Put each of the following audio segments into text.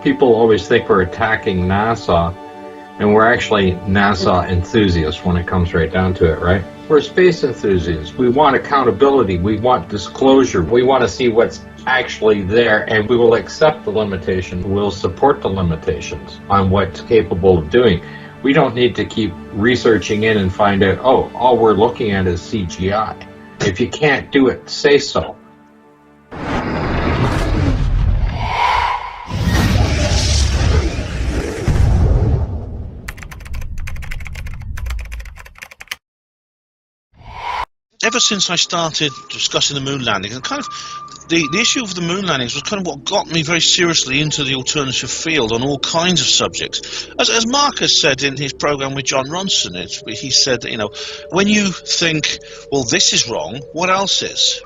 People always think we're attacking NASA, and we're actually NASA enthusiasts when it comes right down to it, right? We're space enthusiasts. We want accountability. We want disclosure. We want to see what's actually there, and we will accept the limitations. We'll support the limitations on what's capable of doing. We don't need to keep researching in and find out, oh, all we're looking at is CGI. If you can't do it, say so. Ever since I started discussing the moon landing, and kind of the issue of the moon landings was kind of what got me very seriously into the alternative field on all kinds of subjects. As Marcus said in his program with John Ronson, he said, you know, when you think, well, this is wrong, what else is?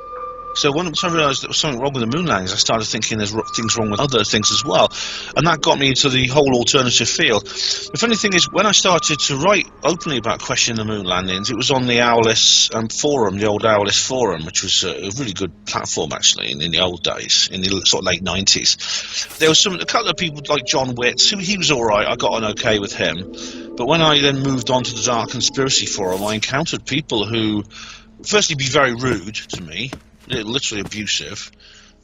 So once I realised there was something wrong with the moon landings, I started thinking there's things wrong with other things as well. And that got me into the whole alternative field. The funny thing is, when I started to write openly about questioning the moon landings, it was on the Owless forum, the old Owless forum, which was a really good platform, actually, in the old days, in the sort of late 90s. There was a couple of people like John Witts, who he was all right, I got on okay with him. But when I then moved on to the Dark Conspiracy forum, I encountered people who, firstly, be very rude to me, literally abusive.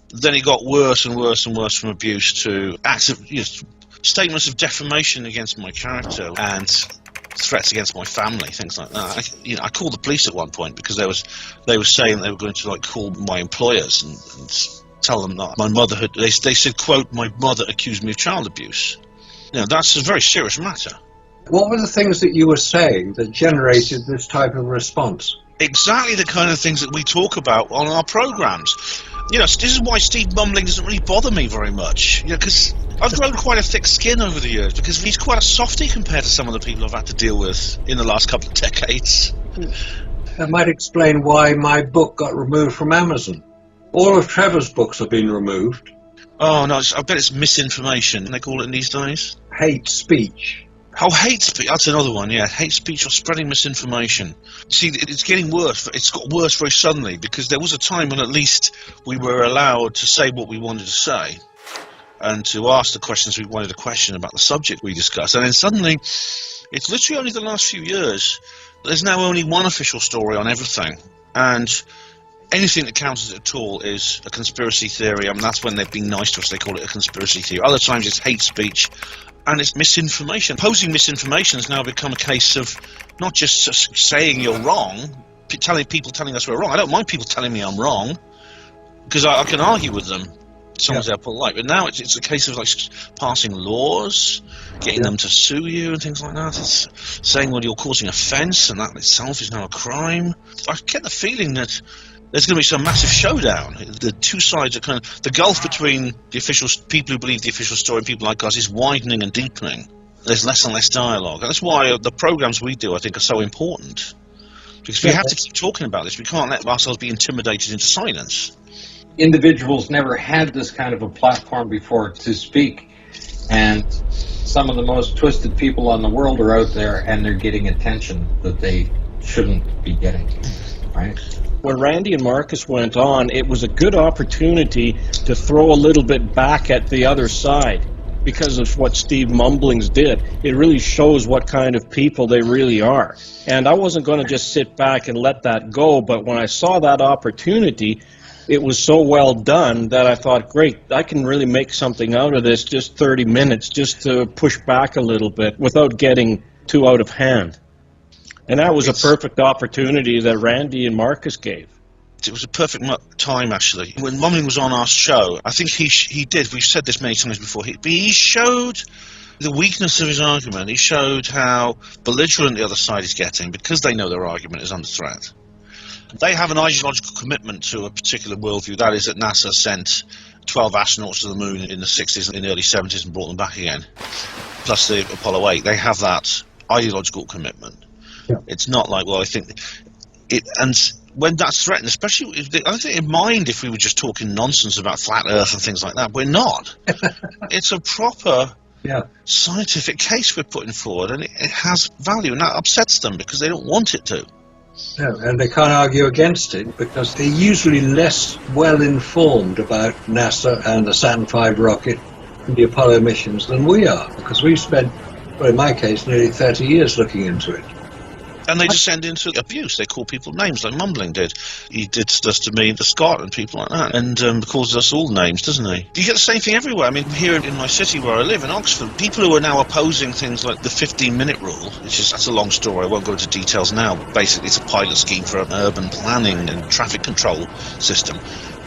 Then it got worse and worse and worse from abuse to acts of, statements of defamation against my character and threats against my family, things like that. I called the police at one point because they were saying they were going to call my employers and tell them that my mother had. They said, quote, my mother accused me of child abuse. That's a very serious matter. What were the things that you were saying that generated this type of response? Exactly the kind of things that we talk about on our programs. This is why Steve Mumbling doesn't really bother me very much. Because I've grown quite a thick skin over the years, because he's quite a softie compared to some of the people I've had to deal with in the last couple of decades. That might explain why my book got removed from Amazon. All of Trevor's books have been removed. Oh, no, I bet it's misinformation, they call it these days. Hate speech. Oh, hate speech, that's another one, yeah. Hate speech or spreading misinformation. See, it's getting worse. It's got worse very suddenly, because there was a time when at least we were allowed to say what we wanted to say and to ask the questions we wanted to question about the subject we discussed. And then suddenly, it's literally only the last few years, there's now only one official story on everything. And anything that counts as it at all is a conspiracy theory. I mean, that's when they've been nice to us, they call it a conspiracy theory. Other times it's hate speech. And it's misinformation. Posing misinformation has now become a case of not just saying you're wrong, telling us we're wrong. I don't mind people telling me I'm wrong, because I can argue with them as long as they're polite. But now it's a case of passing laws, getting them to sue you and things like that. It's saying, well, you're causing offence, and that itself is now a crime. I get the feeling that there's going to be some massive showdown. The two sides are kind of, the gulf between the official people who believe the official story and people like us is widening and deepening. There's less and less dialogue. And that's why the programs we do, I think, are so important. Because we have to keep talking about this. We can't let ourselves be intimidated into silence. Individuals never had this kind of a platform before to speak. And some of the most twisted people in the world are out there, and they're getting attention that they shouldn't be getting. Right? When Randy and Marcus went on, it was a good opportunity to throw a little bit back at the other side because of what Steve Mumblings did. It really shows what kind of people they really are. And I wasn't going to just sit back and let that go, but when I saw that opportunity, it was so well done that I thought, great, I can really make something out of this, just 30 minutes, just to push back a little bit without getting too out of hand. And that was a perfect opportunity that Randy and Marcus gave. It was a perfect time, actually. When Mumbling was on our show, I think he did, we've said this many times before, he showed the weakness of his argument. He showed how belligerent the other side is getting because they know their argument is under threat. They have an ideological commitment to a particular worldview. That is that NASA sent 12 astronauts to the moon in the 60s and in the early 70s and brought them back again, plus the Apollo 8. They have that ideological commitment. Yeah. It's not like, well, I think it, and when that's threatened, especially if I don't think in mind if we were just talking nonsense about flat Earth and things like that. We're not. It's a proper scientific case we're putting forward, and it has value, and that upsets them because they don't want it to. Yeah, and they can't argue against it because they're usually less well informed about NASA and the Saturn V rocket in the Apollo missions than we are, because we've spent, well, in my case, nearly 30 years looking into it. And they descend into abuse. They call people names, like Mumbling did. He did stuff to me, to Scott, and people like that, and calls us all names, doesn't he? You get the same thing everywhere. I mean, here in my city where I live, in Oxford, people who are now opposing things like the 15-minute rule, that's a long story, I won't go into details now, but basically it's a pilot scheme for an urban planning and traffic control system.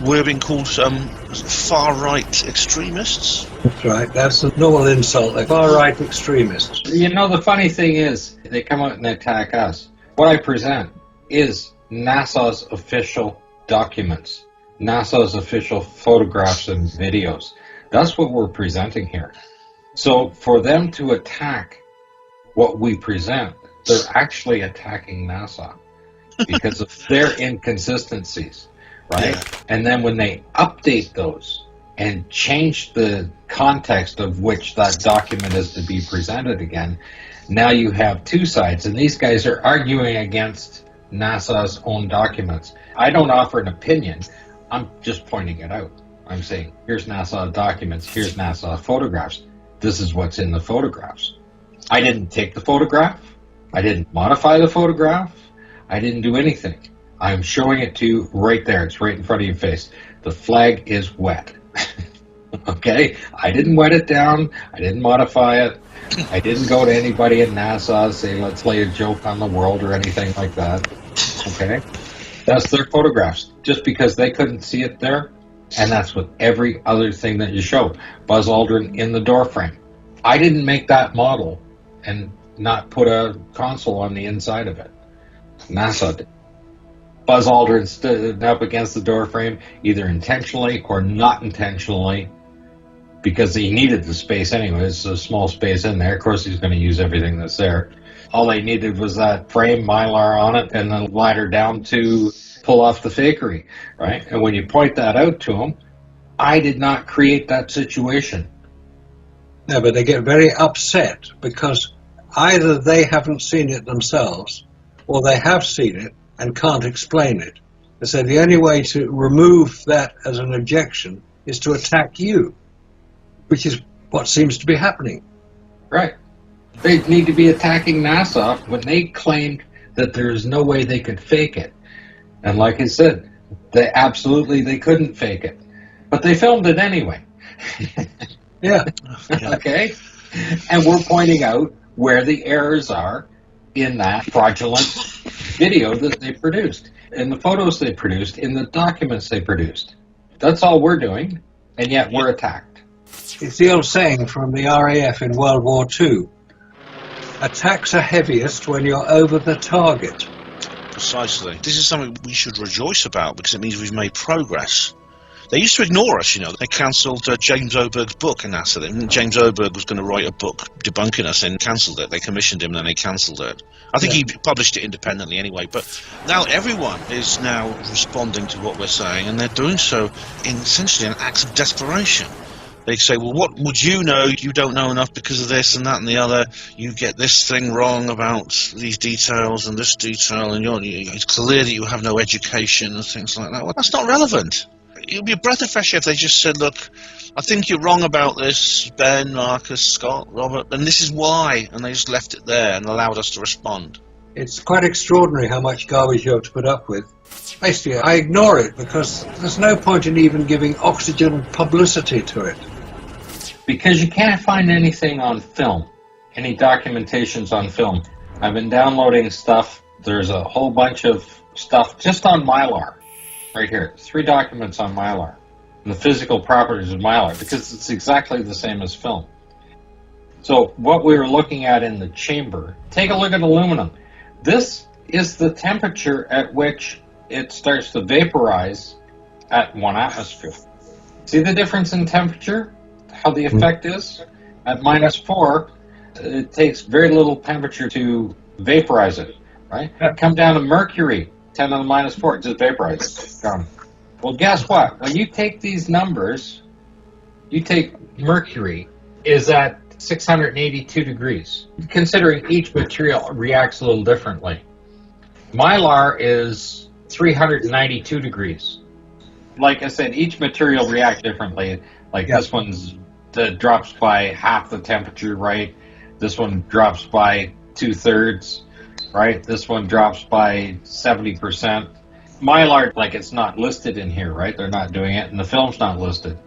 We're being called far-right extremists. That's right, that's a normal insult, they're far-right extremists. You know, the funny thing is, they come out and attack us. What I present is NASA's official documents, NASA's official photographs and videos. That's what we're presenting here. So for them to attack what we present, they're actually attacking NASA because of their inconsistencies, right? Yeah. And then when they update those and change the context of which that document is to be presented again, now you have two sides, and these guys are arguing against NASA's own documents. I don't offer an opinion, I'm just pointing it out. I'm saying, here's NASA documents, here's NASA photographs. This is what's in the photographs. I didn't take the photograph, I didn't modify the photograph, I didn't do anything. I'm showing it to you right there, it's right in front of your face. The flag is wet. Okay? I didn't wet it down, I didn't modify it, I didn't go to anybody at NASA and say, let's play a joke on the world or anything like that. Okay? That's their photographs. Just because they couldn't see it there, and that's with every other thing that you show. Buzz Aldrin in the door frame. I didn't make that model and not put a console on the inside of it. NASA did. Buzz Aldrin stood up against the door frame, either intentionally or not intentionally, because he needed the space anyway. It's a small space in there. Of course, he's going to use everything that's there. All they needed was that frame, Mylar on it, and then ladder down to pull off the fakery, right? And when you point that out to them, I did not create that situation. No, but they get very upset because either they haven't seen it themselves or they have seen it and can't explain it. They say the only way to remove that as an objection is to attack you, which is what seems to be happening. Right. They need to be attacking NASA when they claimed that there's no way they could fake it. And like I said, they couldn't fake it. But they filmed it anyway. Yeah. Okay? And we're pointing out where the errors are in that fraudulent video that they produced, in the photos they produced, in the documents they produced. That's all we're doing, and yet we're attacked. It's the old saying from the RAF in World War II. Attacks are heaviest when you're over the target. Precisely. This is something we should rejoice about because it means we've made progress. They used to ignore us, you know. They cancelled James Oberg's book in NASA. James Oberg was going to write a book debunking us and cancelled it. They commissioned him and then they cancelled it. I think he published it independently anyway. But now everyone is now responding to what we're saying, and they're doing so in essentially an act of desperation. They say, well, what would you know? You don't know enough because of this and that and the other. You get this thing wrong about these details and this detail, and it's clear that you have no education and things like that. Well, that's not relevant. It would be a breath of fresh air if they just said, look, I think you're wrong about this, Ben, Marcus, Scott, Robert, and this is why, and they just left it there and allowed us to respond. It's quite extraordinary how much garbage you have to put up with. Basically, I ignore it because there's no point in even giving oxygen publicity to it. Because you can't find anything on film, any documentations on film. I've been downloading stuff. There's a whole bunch of stuff just on Mylar. Right here, 3 documents on Mylar, and the physical properties of Mylar, because it's exactly the same as film. So what we were looking at in the chamber, take a look at aluminum. This is the temperature at which it starts to vaporize at 1 atmosphere. See the difference in temperature? How the effect is? At -4, it takes very little temperature to vaporize it, right? Come down to mercury, 10 to the -4, it just vaporizes. Gone. Well, guess what? When you take these numbers, you take mercury is at 682 degrees, considering each material reacts a little differently. Mylar is 392 degrees. Like I said, each material reacts differently. Like this one's that drops by half the temperature, right? This one drops by 2/3, right? This one drops by 70%. Mylar, like, it's not listed in here, right? They're not doing it, and the film's not listed.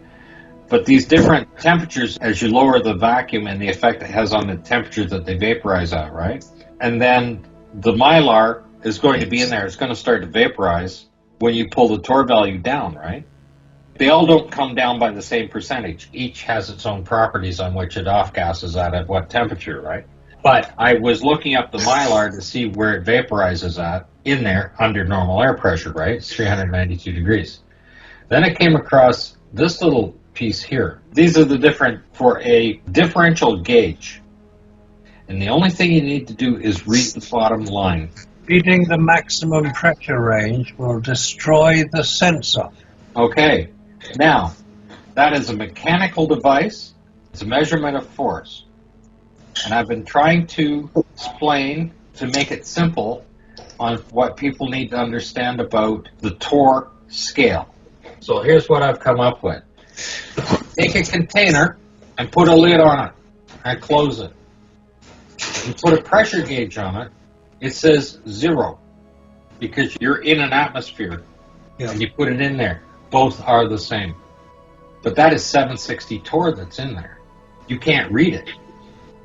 But these different temperatures, as you lower the vacuum and the effect it has on the temperature that they vaporize at, right? And then the Mylar is going to be in there. It's going to start to vaporize when you pull the torr value down, right? They all don't come down by the same percentage. Each has its own properties on which it off-gases at what temperature, right? But I was looking up the Mylar to see where it vaporizes at in there under normal air pressure, right? It's 392 degrees. Then I came across this little piece here. These are the different, for a differential gauge. And the only thing you need to do is read the bottom line. Reading the maximum pressure range will destroy the sensor. Okay, now, that is a mechanical device. It's a measurement of force. And I've been trying to explain, to make it simple, on what people need to understand about the torr scale. So here's what I've come up with. Take a container and put a lid on it and close it. You put a pressure gauge on it, it says 0 because you're in an atmosphere. Yeah. And you put it in there. Both are the same. But that is 760 torr that's in there. You can't read it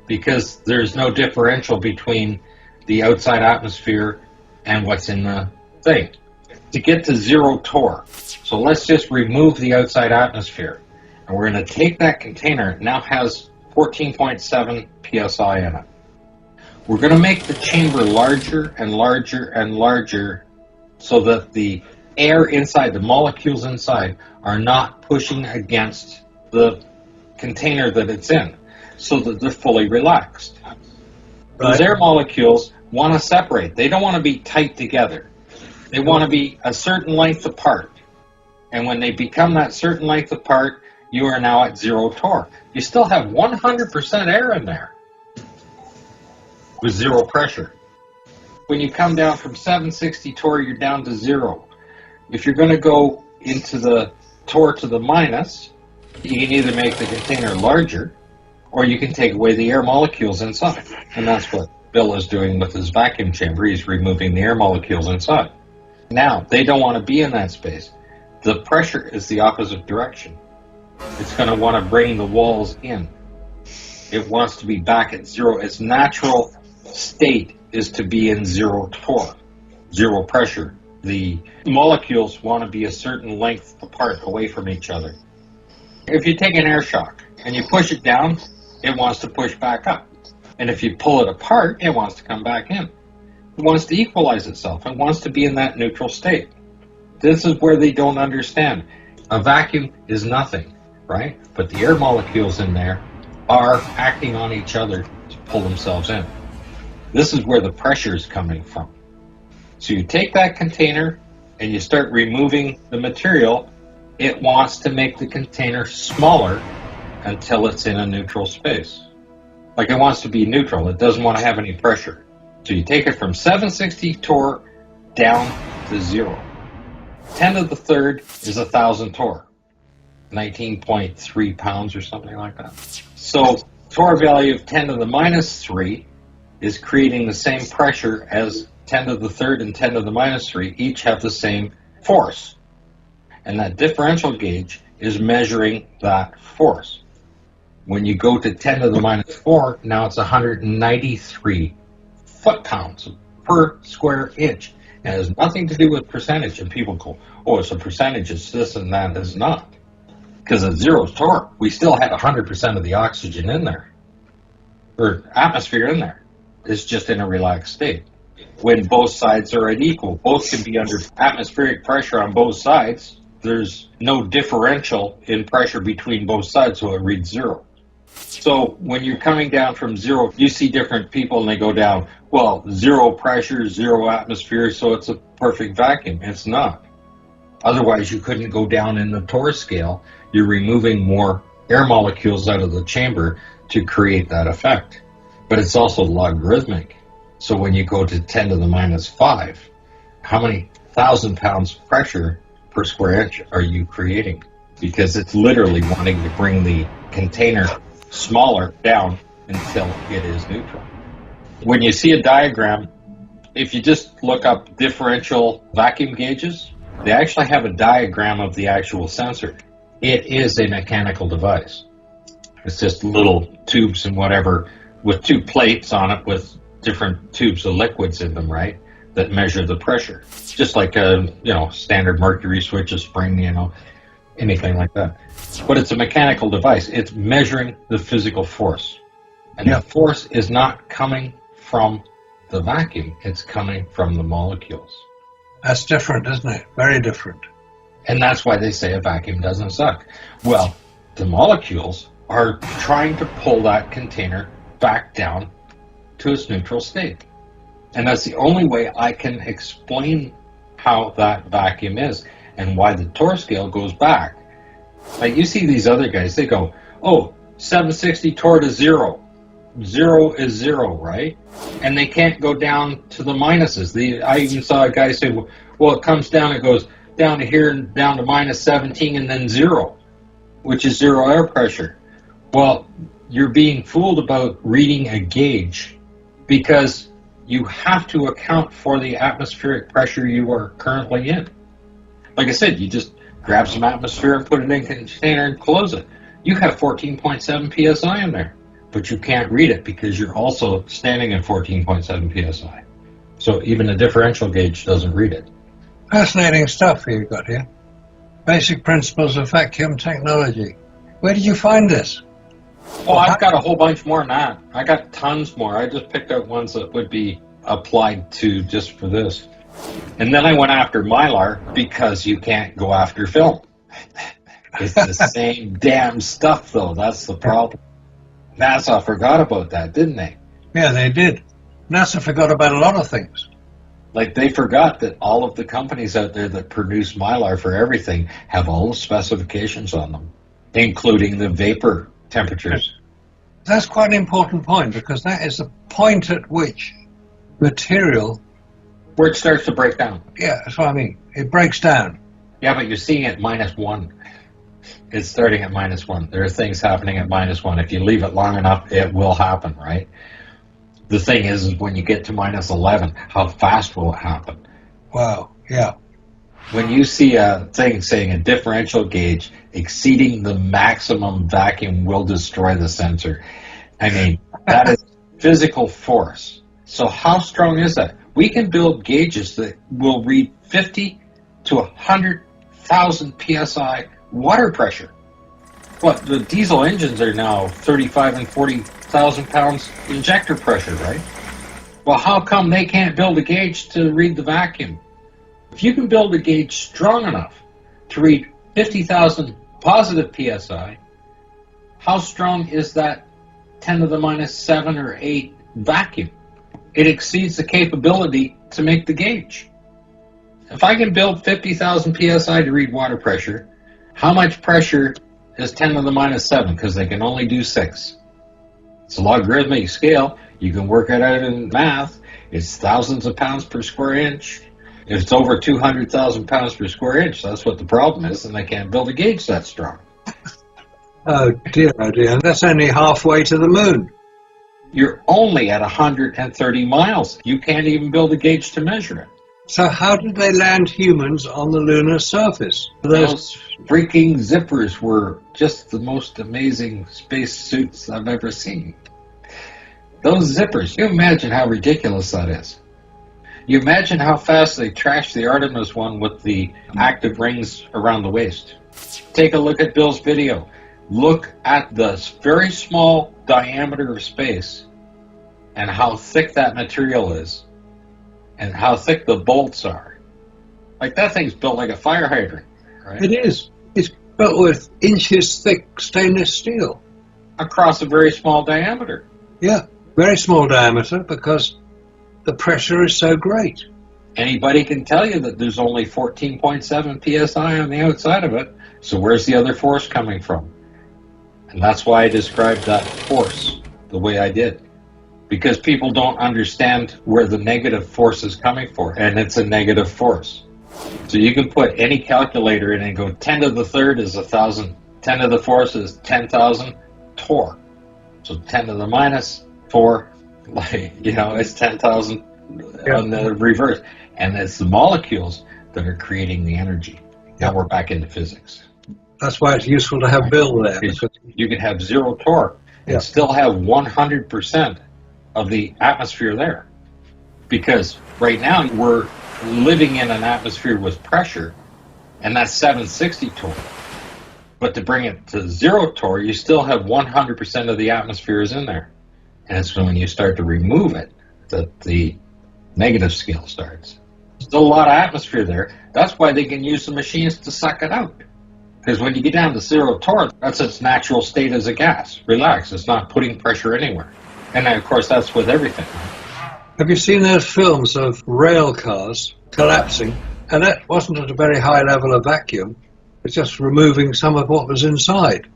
because there's no differential between the outside atmosphere and what's in the thing. To get to 0 torr, so let's just remove the outside atmosphere. And we're going to take that container, it now has 14.7 psi in it. We're going to make the chamber larger and larger and larger so that the air inside, the molecules inside, are not pushing against the container that it's in, so that they're fully relaxed. Those air molecules want to separate. They don't want to be tight together. They want to be a certain length apart. And when they become that certain length apart, you are now at 0 torr. You still have 100% air in there with 0 pressure. When you come down from 760 torr, you're down to 0. If you're going to go into the torr to the minus, you can either make the container larger or you can take away the air molecules inside. And that's what Bill is doing with his vacuum chamber. He's removing the air molecules inside. Now, they don't want to be in that space. The pressure is the opposite direction. It's going to want to bring the walls in. It wants to be back at 0. Its natural state is to be in 0 torr, 0 pressure. The molecules want to be a certain length apart, away from each other. If you take an air shock and you push it down, it wants to push back up. And if you pull it apart, it wants to come back in. It wants to equalize itself. It wants to be in that neutral state. This is where they don't understand. A vacuum is nothing, right? But the air molecules in there are acting on each other to pull themselves in. This is where the pressure is coming from. So you take that container and you start removing the material. It wants to make the container smaller until it's in a neutral space. Like, it wants to be neutral. It doesn't want to have any pressure. So you take it from 760 torr down to 0. 10 to the third is 1,000 torr. 19.3 pounds or something like that. So torr value of 10 to the minus 3 is creating the same pressure as 10 to the third and 10 to the minus 3 each have the same force. And that differential gauge is measuring that force. When you go to 10 to the minus 4, now it's 193 foot-pounds per square inch. And it has nothing to do with percentage. And people go, oh, it's a percentage, it's this and that. It's not. Because at 0 torr, we still had 100% of the oxygen in there, or atmosphere in there. It's just in a relaxed state. When both sides are at equal, both can be under atmospheric pressure on both sides. There's no differential in pressure between both sides, so it reads 0. So when you're coming down from 0, you see different people and they go down, well, 0 pressure, 0 atmosphere, so it's a perfect vacuum. It's not. Otherwise, you couldn't go down in the torr scale. You're removing more air molecules out of the chamber to create that effect. But it's also logarithmic. So when you go to 10 to the minus 5, how many 1,000 pounds pressure per square inch are you creating? Because it's literally wanting to bring the container smaller down until it is neutral. When you see a diagram, if you just look up differential vacuum gauges, they actually have a diagram of the actual sensor. It is a mechanical device. It's just little tubes and whatever with two plates on it with different tubes of liquids in them, right, that measure the pressure. Just like a standard mercury switch, a spring, anything like that. But it's a mechanical device. It's measuring the physical force. And the force is not coming from the vacuum. It's coming from the molecules. That's different, isn't it? Very different. And that's why they say a vacuum doesn't suck. Well, the molecules are trying to pull that container back down to its neutral state. And that's the only way I can explain how that vacuum is and why the torr scale goes back. Like you see these other guys, they go, 760 torr to 0. 0 is 0, right? And they can't go down to the minuses. I even saw a guy say, well, it comes down, it goes down to here and down to minus 17 and then 0, which is 0 air pressure. Well, you're being fooled about reading a gauge because you have to account for the atmospheric pressure you are currently in. Like I said, you just grab some atmosphere and put it in a container and close it. You have 14.7 psi in there, but you can't read it because you're also standing at 14.7 psi. So even a differential gauge doesn't read it. Fascinating stuff you've got here. Basic principles of vacuum technology. Where did you find this? Oh, I've got a whole bunch more than that. I got tons more. I just picked out ones that would be applied to just for this. And then I went after Mylar because you can't go after film. It's the same damn stuff, though. That's the problem. NASA forgot about that, didn't they? Yeah, they did. NASA forgot about a lot of things. Like they forgot that all of the companies out there that produce Mylar for everything have all the specifications on them, including the vapor temperatures. That's quite an important point because that is the point at which material... Where it starts to break down. Yeah, that's what I mean. It breaks down. Yeah, but you're seeing it -1. It's starting at -1. There are things happening at -1. If you leave it long enough, it will happen, right? The thing is when you get to -11, how fast will it happen? Wow, yeah. When you see a thing saying a differential gauge exceeding the maximum vacuum will destroy the sensor, I mean, that is physical force. So how strong is that? We can build gauges that will read 50 to 100,000 psi water pressure. What, the diesel engines are now 35 and 40,000 pounds injector pressure, right? Well, how come they can't build a gauge to read the vacuum? If you can build a gauge strong enough to read 50,000 positive psi, how strong is that 10 to the -7 or 8 vacuum? It exceeds the capability to make the gauge. If I can build 50,000 psi to read water pressure, how much pressure is 10 to the -7? Because they can only do 6. It's a logarithmic scale. You can work it out in math. It's thousands of pounds per square inch. If it's over 200,000 pounds per square inch, that's what the problem is, and they can't build a gauge that strong. Oh dear, and that's only halfway to the moon. You're only at 130 miles. You can't even build a gauge to measure it. So how did they land humans on the lunar surface? Those freaking zippers were just the most amazing space suits I've ever seen. Those zippers, you imagine how ridiculous that is. You imagine how fast they trashed the Artemis one with the active rings around the waist. Take a look at Bill's video. Look at the very small diameter of space and how thick that material is and how thick the bolts are. Like that thing's built like a fire hydrant, right? It is. It's built with inches thick stainless steel. Across a very small diameter. Yeah, very small diameter because the pressure is so great. Anybody can tell you that there's only 14.7 psi on the outside of it. So where's the other force coming from? And that's why I described that force the way I did. Because people don't understand where the negative force is coming from, and it's a negative force. So you can put any calculator in and go 10 to the third is 1,000, 10 to the fourth is 10,000, torr. So 10 to the minus 4, like, it's 10,000 on the reverse. And it's the molecules that are creating the energy. Now we're back into physics. That's why it's useful to have Bill there. Because you can have 0 torr and still have 100% of the atmosphere there. Because right now we're living in an atmosphere with pressure, and that's 760 torr. But to bring it to 0 torr, you still have 100% of the atmosphere is in there. And it's when you start to remove it that the negative scale starts. Still a lot of atmosphere there. That's why they can use the machines to suck it out. Because when you get down to 0 torr, that's its natural state as a gas. Relax, it's not putting pressure anywhere. And then, of course, that's with everything. have you seen those films of rail cars collapsing? And that wasn't at a very high level of vacuum. It's just removing some of what was inside.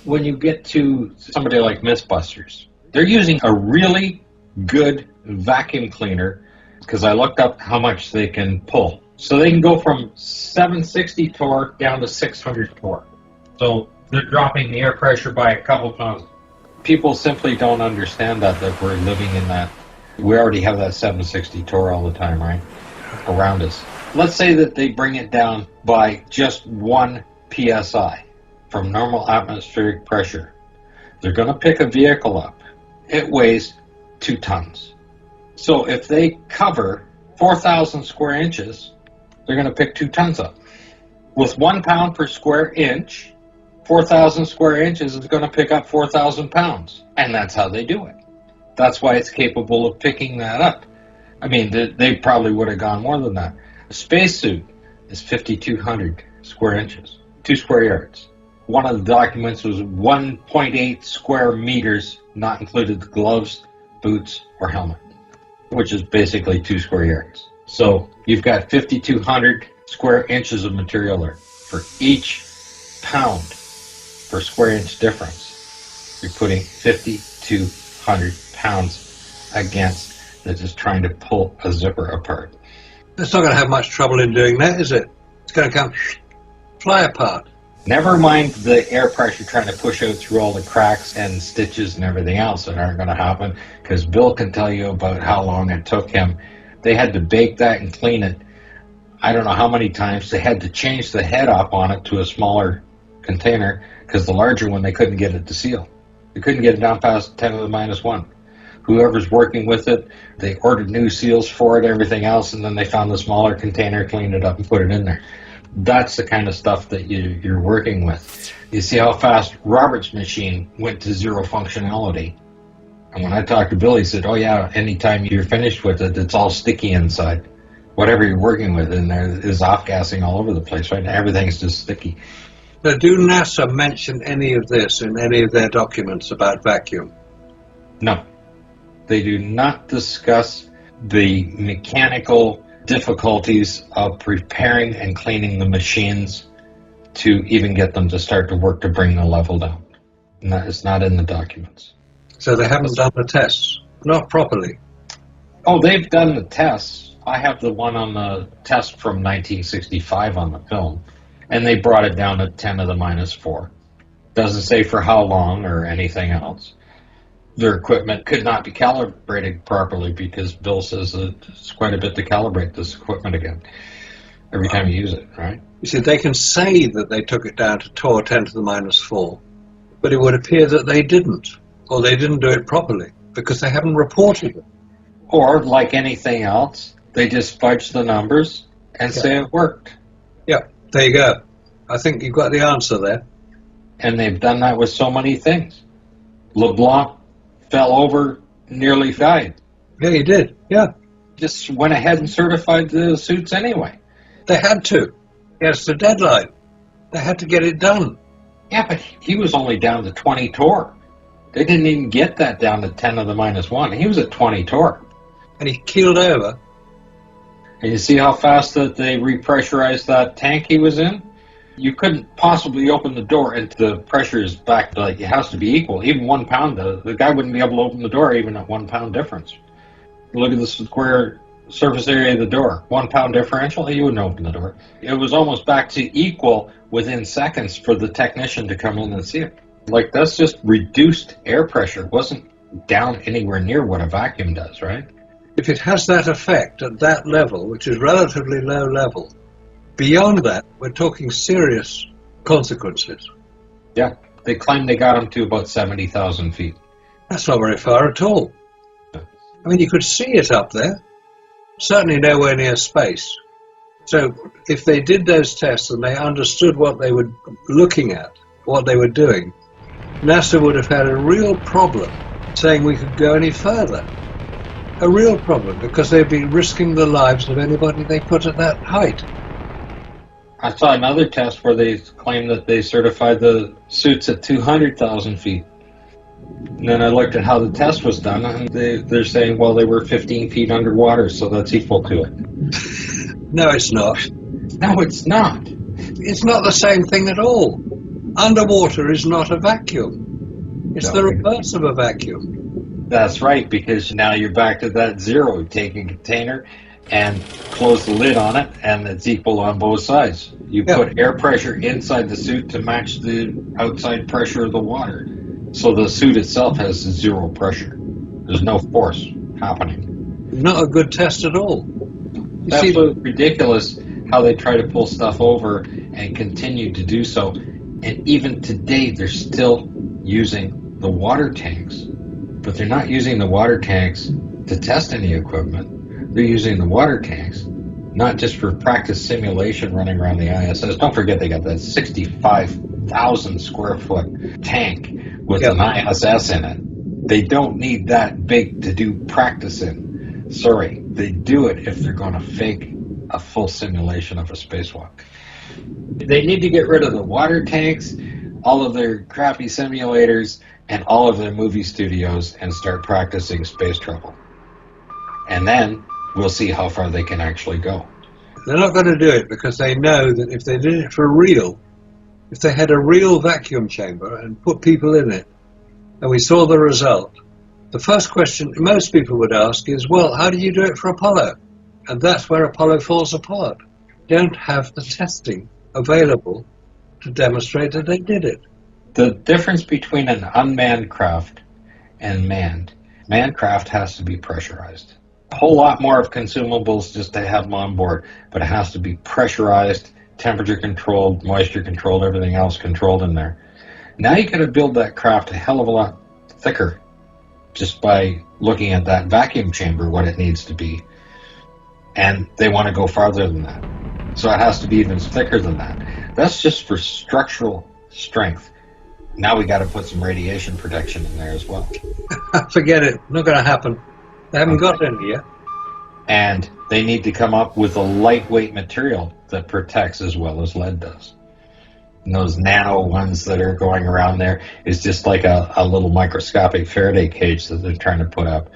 When you get to somebody like Mythbusters, they're using a really good vacuum cleaner, because I looked up how much they can pull. So they can go from 760 torr down to 600 torr. So they're dropping the air pressure by a couple pounds. People simply don't understand that we're living in that. We already have that 760 torr all the time, right? Around us. Let's say that they bring it down by just 1 psi from normal atmospheric pressure. They're going to pick a vehicle up. It weighs 2 tons. So if they cover 4,000 square inches, they're going to pick 2 tons up. With 1 pound per square inch, 4,000 square inches is going to pick up 4,000 pounds. And that's how they do it. That's why it's capable of picking that up. I mean, they probably would have gone more than that. A spacesuit is 5,200 square inches, 2 square yards. One of the documents was 1.8 square meters, not included the gloves, boots, or helmet, which is basically 2 square yards. So you've got 5,200 square inches of material there. For each pound per square inch difference, you're putting 5,200 pounds against that is trying to pull a zipper apart. It's not going to have much trouble in doing that, is it? It's going to come fly apart. Never mind the air pressure trying to push out through all the cracks and stitches and everything else that aren't going to happen, because Bill can tell you about how long it took him. They had to bake that and clean it. I don't know how many times. They had to change the head up on it to a smaller container, because the larger one they couldn't get it to seal. They couldn't get it down past 10 to the minus 1. Whoever's working with it, they ordered new seals for it, everything else, and then they found the smaller container, cleaned it up, and put it in there. That's the kind of stuff that you're working with. You see how fast Robert's machine went to 0 functionality. And when I talked to Bill, he said, oh yeah, anytime you're finished with it, it's all sticky inside. Whatever you're working with in there is off-gassing all over the place, right? Everything's just sticky. Now, do NASA mention any of this in any of their documents about vacuum? No. They do not discuss the mechanical difficulties of preparing and cleaning the machines to even get them to start to work to bring the level down. And that is not in the documents. So they haven't done the tests, not properly. Oh, they've done the tests. I have the one on the test from 1965 on the film, and they brought it down to 10 to the minus 4. Doesn't say for how long or anything else. Their equipment could not be calibrated properly because Bill says that it's quite a bit to calibrate this equipment again every time you use it, right? You see, they can say that they took it down to torr 10 to the minus 4, but it would appear that they didn't, or they didn't do it properly, because they haven't reported it. Or, like anything else, they just fudge the numbers and say it worked. Yeah, there you go. I think you've got the answer there. And they've done that with so many things. LeBlanc fell over, nearly died. Yeah, he did. Yeah. Just went ahead and certified the suits anyway. They had to. Yes, the deadline. They had to get it done. Yeah, but he was only down to 20 torr. They didn't even get that down to 10 to the minus 1. He was at 20 torr. And he keeled over. And you see how fast that they repressurized that tank he was in? You couldn't possibly open the door, and the pressure is back to, like, it has to be equal. Even 1 pound, the guy wouldn't be able to open the door even at 1 pound difference. Look at the square surface area of the door. 1 pound differential, he wouldn't open the door. It was almost back to equal within seconds for the technician to come in and see it. Like, that's just reduced air pressure. It wasn't down anywhere near what a vacuum does, right? If it has that effect at that level, which is relatively low level, beyond that, we're talking serious consequences. Yeah. They claim they got them to about 70,000 feet. That's not very far at all. I mean, you could see it up there, certainly nowhere near space. So if they did those tests and they understood what they were looking at, what they were doing, NASA would have had a real problem saying we could go any further. A real problem, because they'd be risking the lives of anybody they put at that height. I saw another test where they claimed that they certified the suits at 200,000 feet. And then I looked at how the test was done, and they're saying, well, they were 15 feet underwater, so that's equal to it. No, it's not. No, it's not. It's not the same thing at all. Underwater is not a vacuum. It's the reverse of a vacuum. That's right, because now you're back to that zero. You take a container and close the lid on it, and it's equal on both sides. You put air pressure inside the suit to match the outside pressure of the water. So the suit itself has zero pressure. There's no force happening. Not a good test at all. It's absolutely ridiculous how they try to pull stuff over and continue to do so. And even today, they're still using the water tanks. But they're not using the water tanks to test any equipment. They're using the water tanks not just for practice simulation running around the ISS. Don't forget they got that 65,000 square foot tank with an ISS in it. They don't need that big to do practice in. Sorry, they do it if they're going to fake a full simulation of a spacewalk. They need to get rid of the water tanks, all of their crappy simulators, and all of their movie studios and start practicing space travel. And then we'll see how far they can actually go. They're not going to do it because they know that if they did it for real, if they had a real vacuum chamber and put people in it, and we saw the result, the first question most people would ask is, well, how did you do it for Apollo? And that's where Apollo falls apart. Don't have the testing available to demonstrate that they did it. The difference between an unmanned craft and manned craft has to be pressurized. A whole lot more of consumables just to have them on board, but it has to be pressurized, temperature controlled, moisture controlled, everything else controlled in there. Now you got to build that craft a hell of a lot thicker just by looking at that vacuum chamber, what it needs to be. And they want to go farther than that. So it has to be even thicker than that. That's just for structural strength. Now we got to put some radiation protection in there as well. Forget it. Not going to happen. They haven't got any yet. And they need to come up with a lightweight material that protects as well as lead does. And those nano ones that are going around there is just like a little microscopic Faraday cage that they're trying to put up.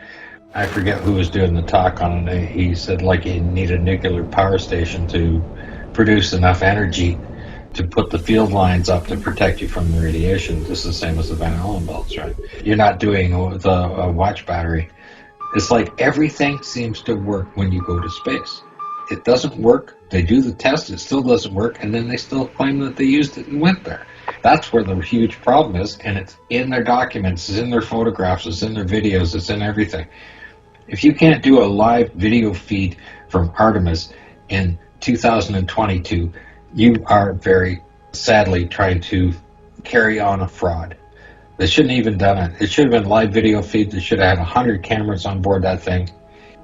I forget who was doing the talk on it. He said like you need a nuclear power station to produce enough energy to put the field lines up to protect you from the radiation. Just the same as the Van Allen belts, right? You're not doing with a watch battery. It's like everything seems to work when you go to space. It doesn't work. They do the test, it still doesn't work, and then they still claim that they used it and went there. That's where the huge problem is, and it's in their documents, it's in their photographs, it's in their videos, it's in everything. If you can't do a live video feed from Artemis in 2022, you are very sadly trying to carry on a fraud. They shouldn't have even done it. It should have been live video feed. They should have had 100 cameras on board that thing,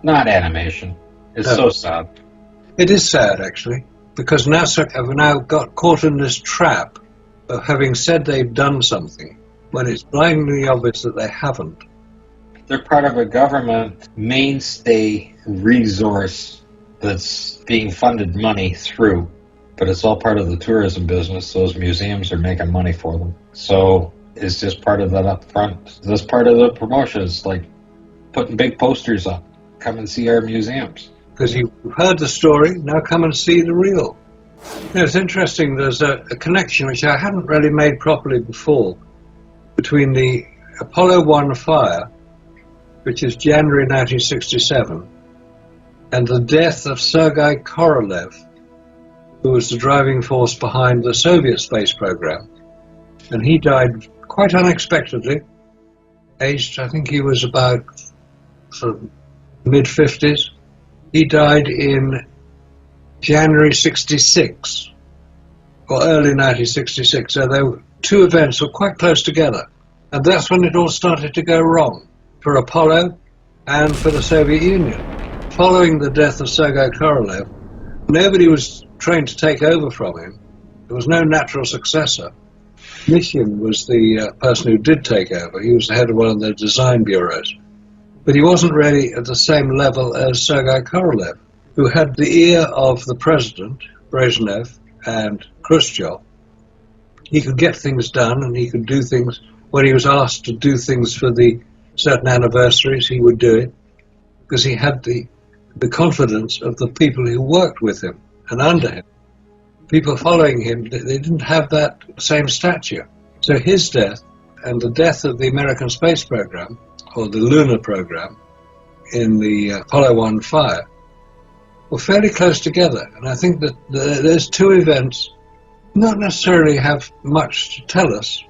not animation. It's so sad. It is sad, actually, because NASA have now got caught in this trap of having said they've done something when it's blindingly obvious that they haven't. They're part of a government mainstay resource that's being funded money through, but it's all part of the tourism business. Those museums are making money for them. So it's just part of that up front. That's part of the promotions, like putting big posters up. Come and see our museums. Because you've heard the story, now come and see the real. It's interesting, there's a connection which I hadn't really made properly before between the Apollo 1 fire, which is January 1967, and the death of Sergei Korolev, who was the driving force behind the Soviet space program. And he died quite unexpectedly, aged, I think he was about sort of mid-50s. He died in January 66, or early 1966. So there were two events were quite close together. And that's when it all started to go wrong for Apollo and for the Soviet Union. Following the death of Sergei Korolev, nobody was trained to take over from him. There was no natural successor. Mishin was the person who did take over. He was the head of one of the design bureaus. But he wasn't really at the same level as Sergei Korolev, who had the ear of the president, Brezhnev, and Khrushchev. He could get things done, and he could do things. When he was asked to do things for the certain anniversaries, he would do it, because he had the confidence of the people who worked with him and under him. People following him, they didn't have that same stature. So his death and the death of the American space program, or the lunar program, in the Apollo 1 fire, were fairly close together. And I think that those two events not necessarily have much to tell us,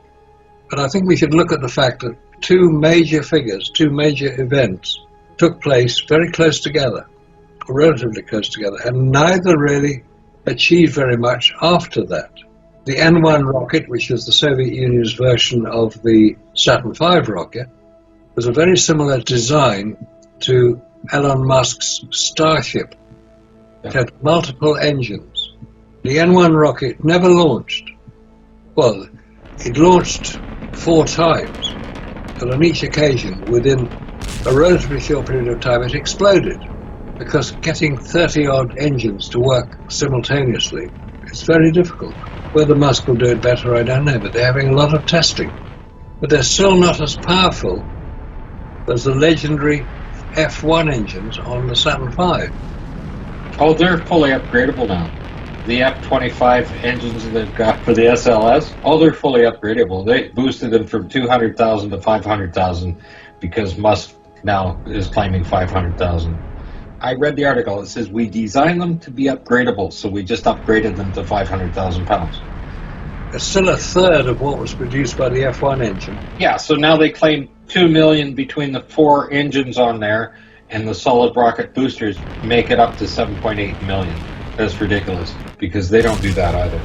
but I think we should look at the fact that two major figures, two major events, took place very close together, or relatively close together, and neither really achieved very much after that. The N-1 rocket, which was the Soviet Union's version of the Saturn V rocket, was a very similar design to Elon Musk's Starship. It had multiple engines. The N-1 rocket never launched. Well, it launched 4 times, but on each occasion, within a relatively short period of time, it exploded, because getting 30-odd engines to work simultaneously is very difficult. Whether Musk will do it better, I don't know, but they're having a lot of testing. But they're still not as powerful as the legendary F1 engines on the Saturn V. Oh, they're fully upgradable now. The F-25 engines that they've got for the SLS, oh, they're fully upgradable. They boosted them from 200,000 to 500,000 because Musk now is claiming 500,000. I read the article. It says we designed them to be upgradable, so we just upgraded them to 500,000 pounds. It's still a third of what was produced by the F1 engine. Yeah, so now they claim 2 million between the 4 engines on there and the solid rocket boosters make it up to 7.8 million. That's ridiculous, because they don't do that either.